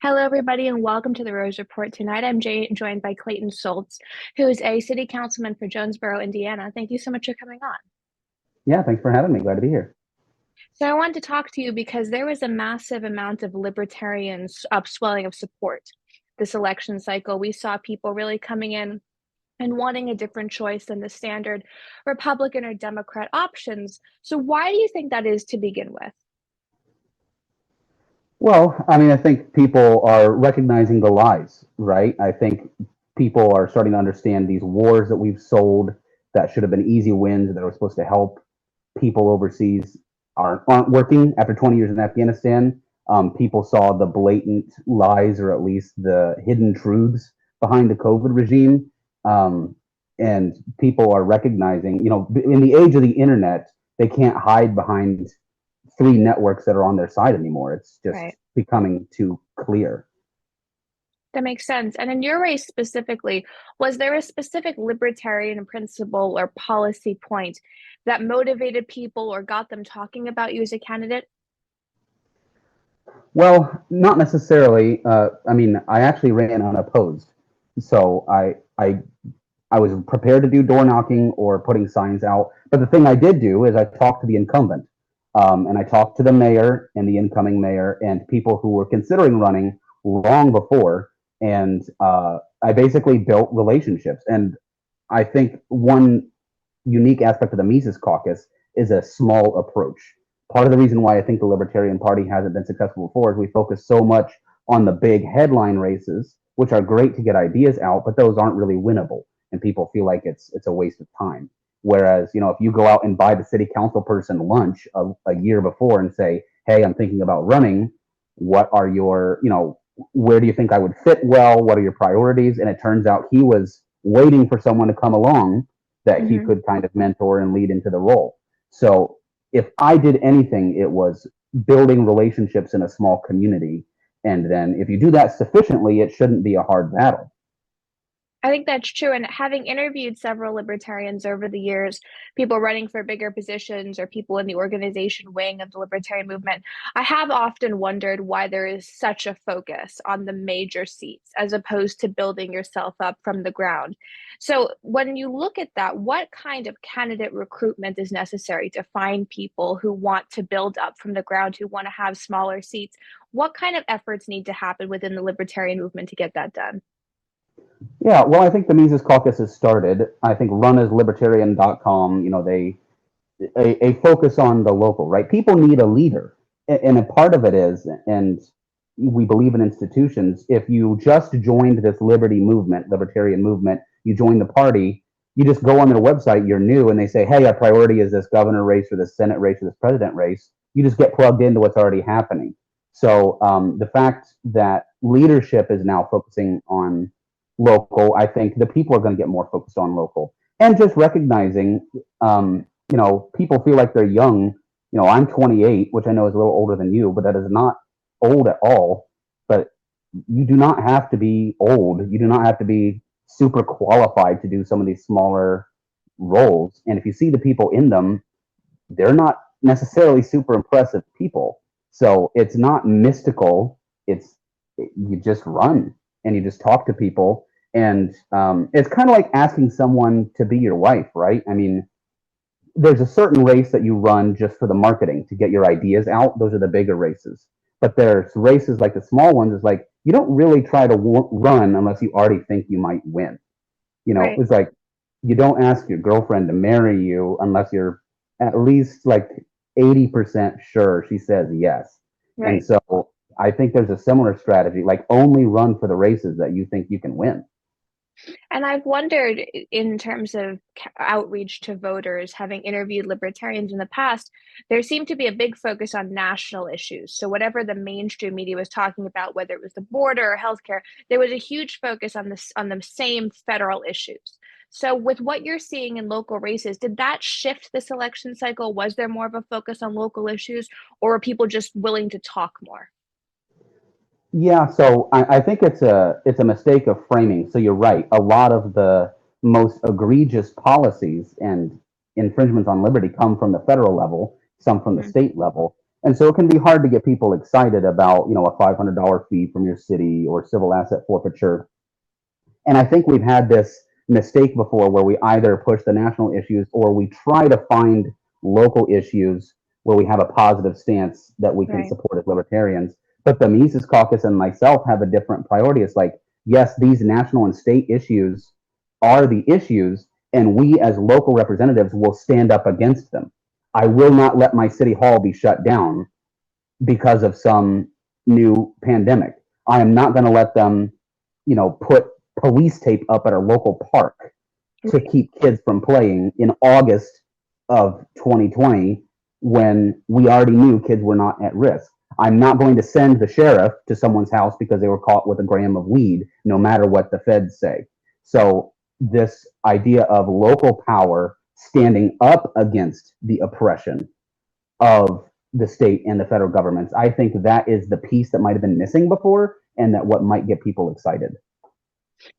Hello, everybody, and welcome to the Rose Report. Tonight, I'm joined by Clayton Soultz, who is a city councilman for Jonesboro, Indiana. Thank you so much for coming on. Yeah, thanks for having me. Glad to be here. So, I wanted to talk to you because there was a massive amount of libertarian upswelling of support this election cycle. We saw people really coming in and wanting a different choice than the standard Republican or Democrat options. So, why do you think that is to begin with? Well, I mean, I think people are recognizing the lies, right? I think people are starting to understand these wars that we've sold that should have been easy wins that were supposed to help people overseas aren't working after 20 years in Afghanistan. People saw the blatant lies or at least the hidden truths behind the COVID regime. And people are recognizing, in the age of the internet, they can't hide behind three networks that are on their side anymore. It's just Right. becoming too clear. That makes sense. And in your race specifically, was there a specific libertarian principle or policy point that motivated people or got them talking about you as a candidate? Well, not necessarily. I mean, I actually ran unopposed, so I was prepared to do door knocking or putting signs out. But the thing I did do is I talked to the incumbent, and I talked to the mayor and the incoming mayor and people who were considering running long before. And I basically built relationships. And I think one unique aspect of the Mises Caucus is a small approach. Part of the reason why I think the Libertarian Party hasn't been successful before is we focus so much on the big headline races, which are great to get ideas out, but those aren't really winnable, and people feel like it's a waste of time. Whereas, if you go out and buy the city council person lunch a year before and say, "Hey, I'm thinking about running. What are your, where do you think I would fit well? What are your priorities?" And it turns out he was waiting for someone to come along that he Hmm. could kind of mentor and lead into the role. So if I did anything, it was building relationships in a small community. And then if you do that sufficiently, it shouldn't be a hard battle. I think that's true. And having interviewed several libertarians over the years, people running for bigger positions or people in the organization wing of the libertarian movement, I have often wondered why there is such a focus on the major seats as opposed to building yourself up from the ground. So, when you look at that, what kind of candidate recruitment is necessary to find people who want to build up from the ground, who want to have smaller seats? What kind of efforts need to happen within the libertarian movement to get that done? Yeah, well, I think the Mises Caucus has started. I think runaslibertarian.com, a focus on the local, right? People need a leader. And a part of it is, and we believe in institutions, if you just joined this libertarian movement, you join the party, you just go on their website, you're new, and they say, "Hey, our priority is this governor race or this Senate race or this president race." You just get plugged into what's already happening. So the fact that leadership is now focusing on local, I think the people are going to get more focused on local. And just recognizing, people feel like they're young. I'm 28, which I know is a little older than you, but that is not old at all. But you do not have to be old. You do not have to be super qualified to do some of these smaller roles. And if you see the people in them, they're not necessarily super impressive people. So it's not mystical. You just run and you just talk to people. And it's kind of like asking someone to be your wife, right? I mean, there's a certain race that you run just for the marketing to get your ideas out. Those are the bigger races. But there's races like the small ones. Is like you don't really try to run unless you already think you might win. Right. It's like you don't ask your girlfriend to marry you unless you're at least like 80% sure she says yes. And Right. so I think there's a similar strategy, like only run for the races that you think you can win. And I've wondered in terms of outreach to voters, having interviewed libertarians in the past, there seemed to be a big focus on national issues. So, whatever the mainstream media was talking about, whether it was the border or healthcare, there was a huge focus on this on the same federal issues. So, with what you're seeing in local races, did that shift this election cycle? Was there more of a focus on local issues, or are people just willing to talk more? Yeah, so I think it's a mistake of framing. So you're right. A lot of the most egregious policies and infringements on liberty come from the federal level, some from the Hmm. state level. And so it can be hard to get people excited about, a $500 fee from your city or civil asset forfeiture. And I think we've had this mistake before where we either push the national issues or we try to find local issues where we have a positive stance that we can Right. support as libertarians. But the Mises Caucus and myself have a different priority. It's like, yes, these national and state issues are the issues, and we as local representatives will stand up against them. I will not let my city hall be shut down because of some new pandemic. I am not going to let them, put police tape up at our local park to keep kids from playing in August of 2020 when we already knew kids were not at risk. I'm not going to send the sheriff to someone's house because they were caught with a gram of weed, no matter what the feds say. So, this idea of local power standing up against the oppression of the state and the federal governments, I think that is the piece that might have been missing before, and that what might get people excited.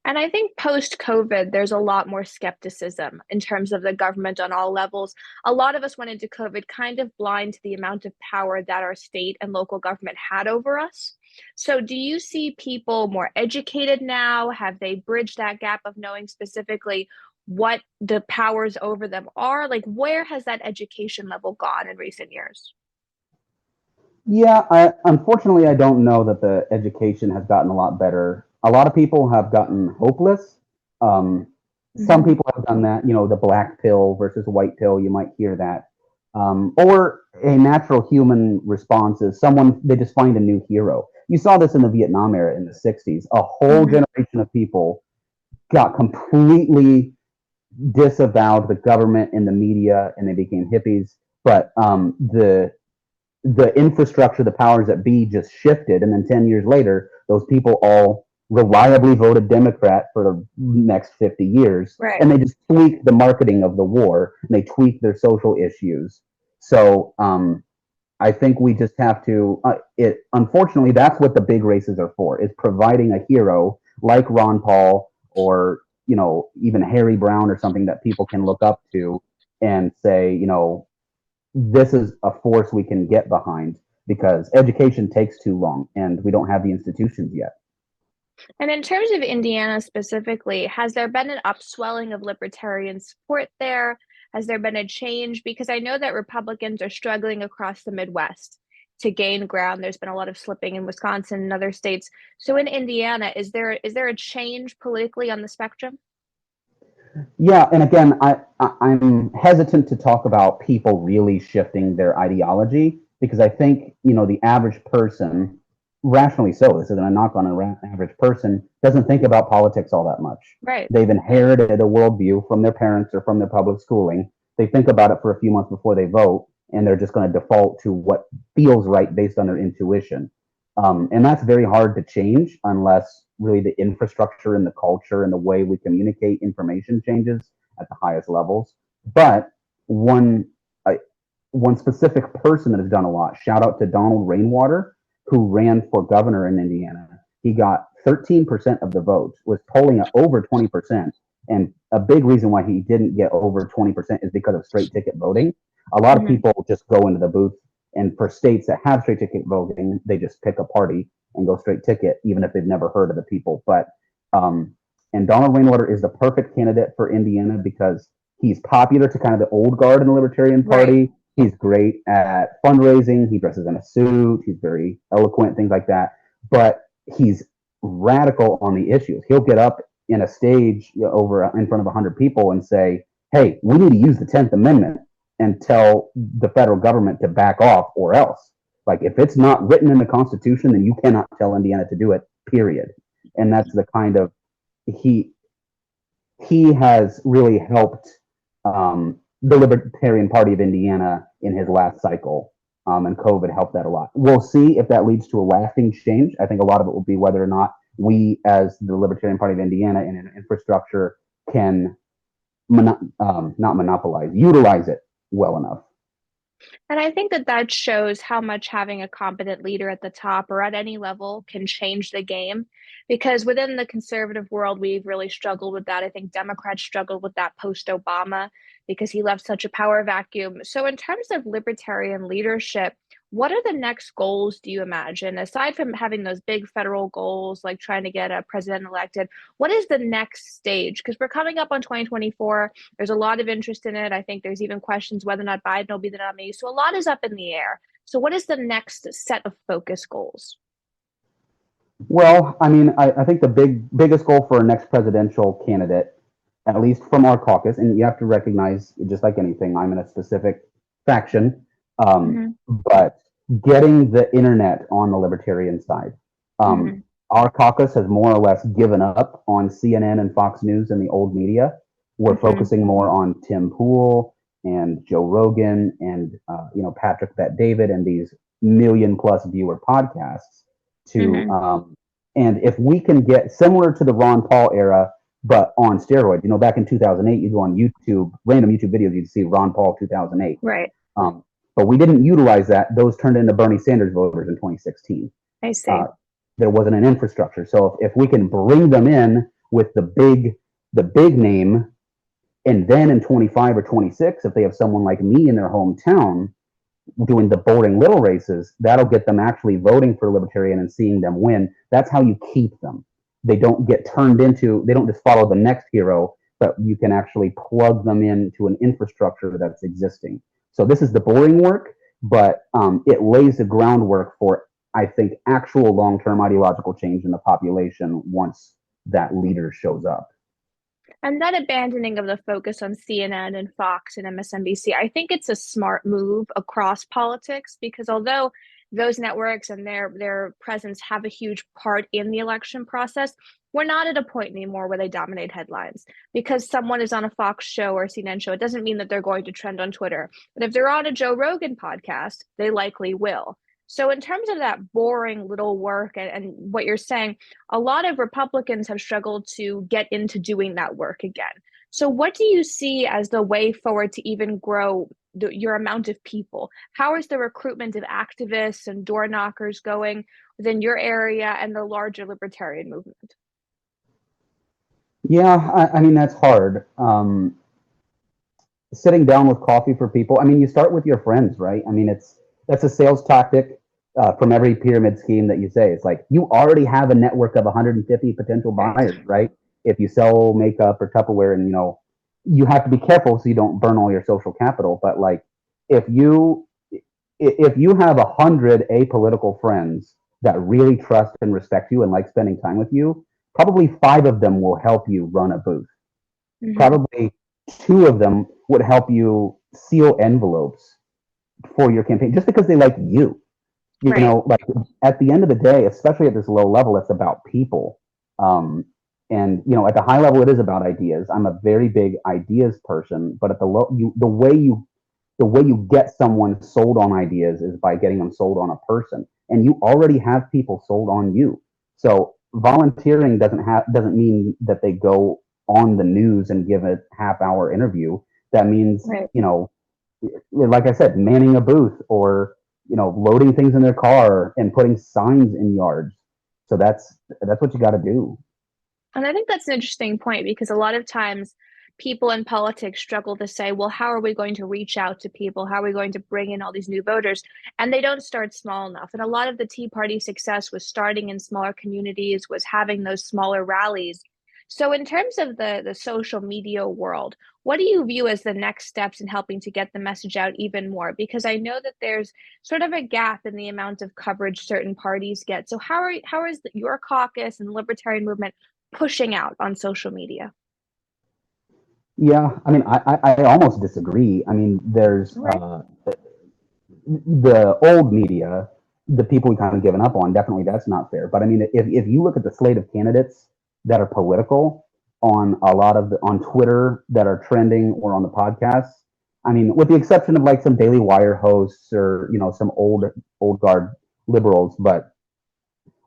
And I think post COVID, there's a lot more skepticism in terms of the government on all levels. A lot of us went into COVID kind of blind to the amount of power that our state and local government had over us. So, do you see people more educated now? Have they bridged that gap of knowing specifically what the powers over them are? Like, where has that education level gone in recent years? Yeah, unfortunately, I don't know that the education has gotten a lot better. A lot of people have gotten hopeless. Um, some Mhm. people have done that, the black pill versus white pill, you might hear that. Or a natural human response is someone, they just find a new hero. You saw this in the Vietnam era in the 60s. A whole Mhm. generation of people got completely disavowed the government and the media, and they became hippies. But the infrastructure, the powers that be just shifted. And then 10 years later, those people all reliably voted Democrat for the next 50 years. Right. And they just tweaked the marketing of the war, and they tweaked their social issues. So I think we just have to, unfortunately, that's what the big races are for, is providing a hero like Ron Paul or, even Harry Brown or something that people can look up to and say, this is a force we can get behind, because education takes too long and we don't have the institutions yet. And in terms of Indiana specifically, has there been an upswelling of libertarian support there? Has there been a change? Because I know that Republicans are struggling across the Midwest to gain ground. There's been a lot of slipping in Wisconsin and other states. So in Indiana, is there a change politically on the spectrum? Yeah, and again, I'm hesitant to talk about people really shifting their ideology, because I think, the average person, rationally so, this isn't a knock on an average person, doesn't think about politics all that much. Right. They've inherited a worldview from their parents or from their public schooling. They think about it for a few months before they vote, and they're just going to default to what feels right based on their intuition. And that's very hard to change unless really the infrastructure and the culture and the way we communicate information changes at the highest levels. But one uh, one specific person that has done a lot. Shout out to Donald Rainwater, who ran for governor in Indiana. He got 13% of the vote, was polling at over 20%. And a big reason why he didn't get over 20% is because of straight ticket voting. A lot of Hmm. people just go into the booth, and for states that have straight ticket voting, they just pick a party and go straight ticket, even if they've never heard of the people. But um, and Donald Rainwater is the perfect candidate for Indiana because he's popular to kind of the old guard in the Libertarian Right. Party. He's great at fundraising. He dresses in a suit. He's very eloquent, things like that. But he's radical on the issues. He'll get up in a stage, over in front of 100 people and say, "Hey, we need to use the 10th Amendment and tell the federal government to back off, or else. Like, if it's not written in the Constitution, then you cannot tell Indiana to do it. Period." And that's the kind of he he has really helped the Libertarian Party of Indiana in his last cycle, and COVID helped that a lot. We'll see if that leads to a lasting change. I think a lot of it will be whether or not we, as the Libertarian Party of Indiana, in an infrastructure, can not monopolize, utilize it well enough. And I think that that shows how much having a competent leader at the top or at any level can change the game. Because within the conservative world, we've really struggled with that. I think Democrats struggled with that post Obama because he left such a power vacuum. So, in terms of libertarian leadership, what are the next goals, do you imagine, aside from having those big federal goals, like trying to get a president elected? What is the next stage? Because we're coming up on 2024. There's a lot of interest in it. I think there's even questions whether or not Biden will be the nominee. So a lot is up in the air. So what is the next set of focus goals? Well, I mean, I think the biggest goal for a next presidential candidate, at least from our caucus, and you have to recognize, just like anything, I'm in a specific faction, but getting the internet on the libertarian side. Our caucus has more or less given up on CNN and Fox News and the old media. We're focusing more on Tim Pool and Joe Rogan and Patrick Bet David and these million-plus viewer podcasts to and if we can get similar to the Ron Paul era, but on steroids, back in 2008, you go on YouTube, random YouTube videos, you'd see Ron Paul 2008. Right. But we didn't utilize that. Those turned into Bernie Sanders voters in 2016. I see. There wasn't an infrastructure. So if we can bring them in with the big name, and then in 25 or 26, if they have someone like me in their hometown doing the boring little races, that'll get them actually voting for Libertarian and seeing them win. That's how you keep them. They don't get turned into, they don't just follow the next hero, but you can actually plug them into an infrastructure that's existing. So this is the boring work, but it lays the groundwork for, I think, actual long-term ideological change in the population once that leader shows up. And that abandoning of the focus on CNN and Fox and MSNBC, I think it's a smart move across politics, because although those networks and their presence have a huge part in the election process, we're not at a point anymore where they dominate headlines. Because someone is on a Fox show or a CNN show, it doesn't mean that they're going to trend on Twitter. But if they're on a Joe Rogan podcast, they likely will. So in terms of that boring little work and what you're saying, a lot of Republicans have struggled to get into doing that work again. So what do you see as the way forward to even grow your amount of people? How is the recruitment of activists and door knockers going within your area and the larger libertarian movement? Yeah, I mean, that's hard. Sitting down with coffee for people. I mean, you start with your friends, right? I mean, that's a sales tactic from every pyramid scheme that you say. It's like you already have a network of 150 potential buyers, right? If you sell makeup or Tupperware, and you have to be careful so you don't burn all your social capital. But like, if you have 100 apolitical friends that really trust and respect you and like spending time with you, probably 5 of them will help you run a booth. Probably 2 of them would help you seal envelopes for your campaign just because they like you. Like at the end of the day, especially at this low level, it's about people. And at the high level, it is about ideas. I'm a very big ideas person, but at the low, the way you get someone sold on ideas is by getting them sold on a person, and you already have people sold on you. So volunteering doesn't mean that they go on the news and give a half-hour interview. That means like I said, manning a booth or loading things in their car and putting signs in yards. So that's what you got to do. And I think that's an interesting point, because a lot of times people in politics struggle to say, well, how are we going to reach out to people? How are we going to bring in all these new voters? And they don't start small enough. And a lot of the Tea Party success was starting in smaller communities, was having those smaller rallies. So in terms of the social media world, what do you view as the next steps in helping to get the message out even more? Because I know that there's sort of a gap in the amount of coverage certain parties get. So how is your caucus and the libertarian movement pushing out on social media? Yeah, I mean, I almost disagree. I mean, there's the old media, the people we kind of given up on, definitely that's not fair. But I mean, if you look at the slate of candidates that are political on on Twitter that are trending or on the podcasts, I mean, with the exception of like some Daily Wire hosts or some old guard liberals, but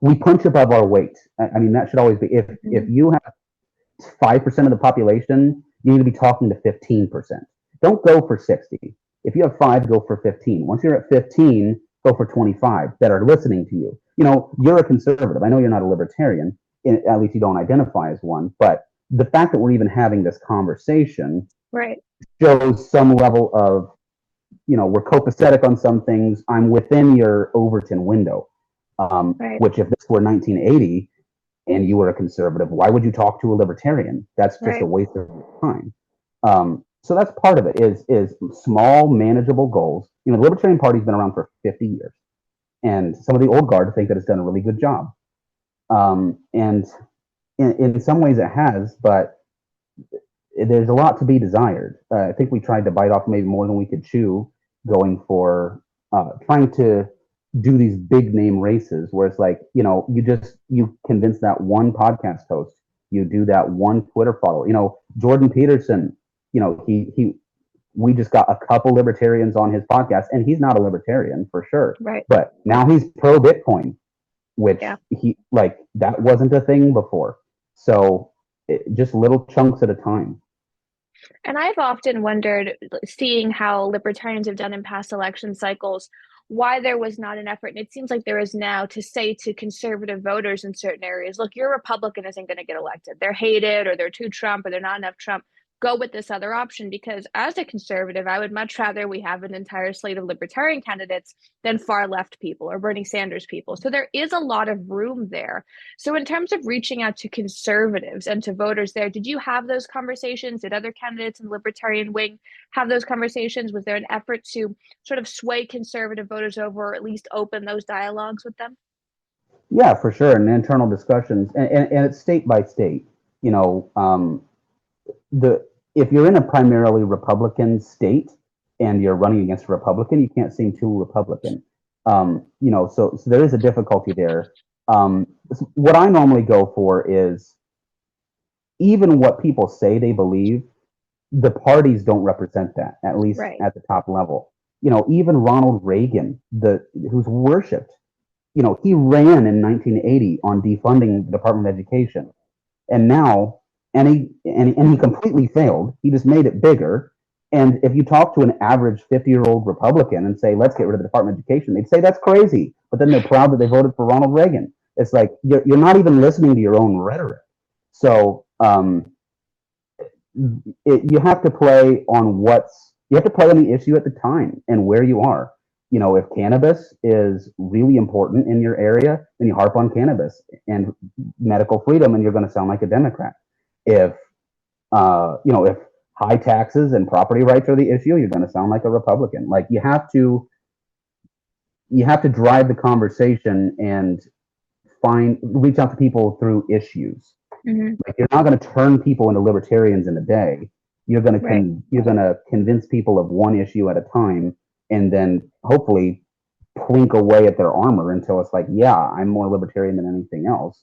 we punch above our weight. I mean, that should always be, if you have 5% of the population, you need to be talking to 15%. Don't go for 60. If you have 5, go for 15. Once you're at 15, go for 25 that are listening to you. You're a conservative. I know you're not a libertarian. At least you don't identify as one. But the fact that we're even having this conversation shows some level of we're copacetic on some things. I'm within your Overton window. Right. Which if this were 1980 and you were a conservative, why would you talk to a libertarian? That's just a waste of time. So that's part of it is small, manageable goals. The Libertarian Party's been around for 50 years, and some of the old guard think that it's done a really good job. And in some ways it has, but there's a lot to be desired. I think we tried to bite off maybe more than we could chew, going for trying to do these big name races where it's like, you convince that one podcast host, you do that one Twitter follower. Jordan Peterson, we just got a couple libertarians on his podcast, and he's not a libertarian for sure. Right. But now he's pro Bitcoin, which that wasn't a thing before. So just little chunks at a time. And I've often wondered, seeing how libertarians have done in past election cycles, why there was not an effort, and it seems like there is now, to say to conservative voters in certain areas, look, your Republican isn't going to get elected. They're hated, or they're too Trump, or they're not enough Trump. Go with this other option, because as a conservative, I would much rather we have an entire slate of libertarian candidates than far left people or Bernie Sanders people. So there is a lot of room there. So in terms of reaching out to conservatives and to voters there, did you have those conversations? Did other candidates in the libertarian wing have those conversations? Was there an effort to sort of sway conservative voters over, or at least open those dialogues with them? Yeah, for sure. And internal discussions, and it's state by state. If you're in a primarily Republican state and you're running against a Republican, you can't seem too Republican. So there is a difficulty there. What I normally go for is, even what people say they believe, the parties don't represent that, at least at the top level. Even Ronald Reagan, who's worshipped, he ran in 1980 on defunding the Department of Education, and now. And he completely failed. He just made it bigger. And if you talk to an average 50-year-old Republican and say, let's get rid of the Department of Education, they'd say that's crazy. But then they're proud that they voted for Ronald Reagan. It's like, you're not even listening to your own rhetoric. So you have to play on the issue at the time and where you are. If cannabis is really important in your area, then you harp on cannabis and medical freedom, and you're going to sound like a Democrat. If high taxes and property rights are the issue, you're going to sound like a Republican. Like, you have to drive the conversation and reach out to people through issues. Mm-hmm. Like, you're not going to turn people into libertarians in a day. You're going to convince people of one issue at a time, and then hopefully plink away at their armor until it's like, yeah, I'm more libertarian than anything else.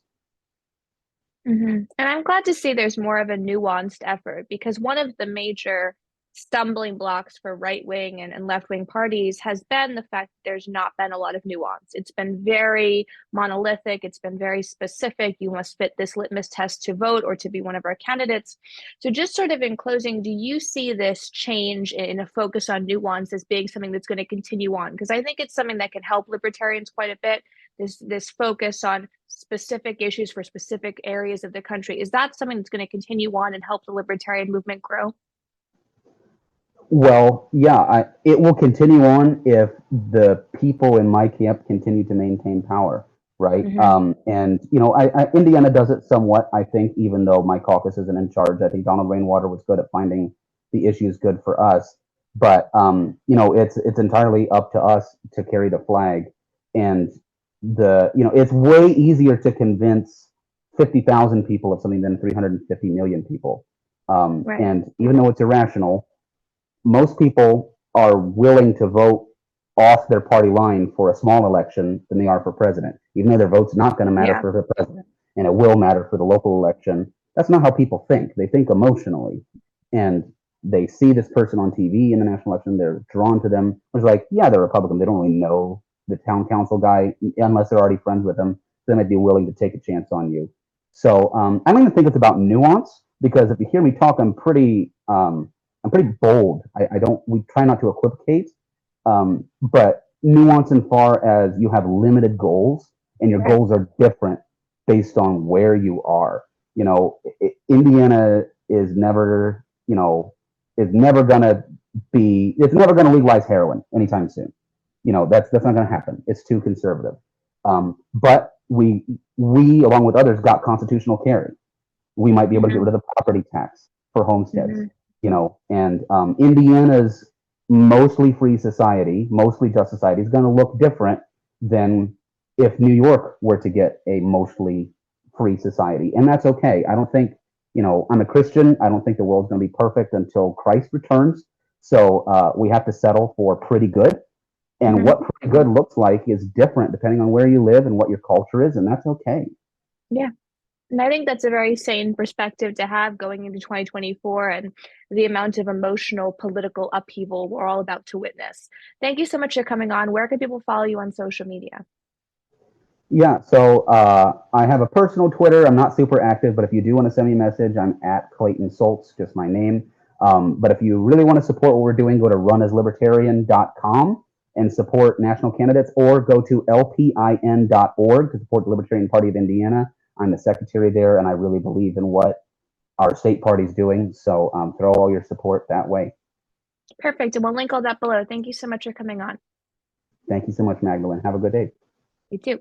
Mm-hmm. And I'm glad to see there's more of a nuanced effort, because one of the major stumbling blocks for right-wing and left-wing parties has been the fact that there's not been a lot of nuance. It's been very monolithic. It's been very specific. You must fit this litmus test to vote or to be one of our candidates. So just sort of in closing, do you see this change in a focus on nuance as being something that's going to continue on? Because I think it's something that can help libertarians quite a bit. This focus on specific issues for specific areas of the country. Is that something that's going to continue on and help the libertarian movement grow? Well, yeah, it will continue on if the people in my camp continue to maintain power, right? Mm-hmm. And Indiana does it somewhat, I think, even though my caucus isn't in charge. I think Donald Rainwater was good at finding the issues good for us, but it's entirely up to us to carry the flag. And it's way easier to convince 50,000 people of something than 350 million people. And even though it's irrational, most people are willing to vote off their party line for a small election than they are for president, even though their vote's not going to matter for the president, and it will matter for the local election. That's not how people think. They think emotionally, and they see this person on TV in the national election. They're drawn to them. It's like, yeah, they're Republican. They don't really know the town council guy unless they're already friends with him. They might be willing to take a chance on you. So I don't even think it's about nuance, because if you hear me talk, I'm pretty bold. We try not to equivocate, but nuance in far as you have limited goals, and your goals are different based on where you are. Indiana is never gonna it's never going to legalize heroin anytime soon. That's not going to happen. It's too conservative. But we along with others got constitutional carry. We might be able to get rid of the property tax for homesteads. And Indiana's mostly free society, mostly just society, is going to look different than if New York were to get a mostly free society. And that's okay. I don't think, I'm a Christian. I don't think the world's going to be perfect until Christ returns. So we have to settle for pretty good. And what pretty good looks like is different depending on where you live and what your culture is. And that's okay. Yeah. And I think that's a very sane perspective to have going into 2024 and the amount of emotional political upheaval we're all about to witness. Thank you so much for coming on. Where can people follow you on social media? Yeah, so I have a personal Twitter. I'm not super active, but if you do want to send me a message, I'm at Clayton Soultz, just my name. But if you really want to support what we're doing, go to runaslibertarian.com and support national candidates, or go to lpin.org to support the Libertarian Party of Indiana. I'm the secretary there, and I really believe in what our state party is doing. So throw all your support that way. Perfect. And we'll link all that below. Thank you so much for coming on. Thank you so much, Magdalene. Have a good day. You too.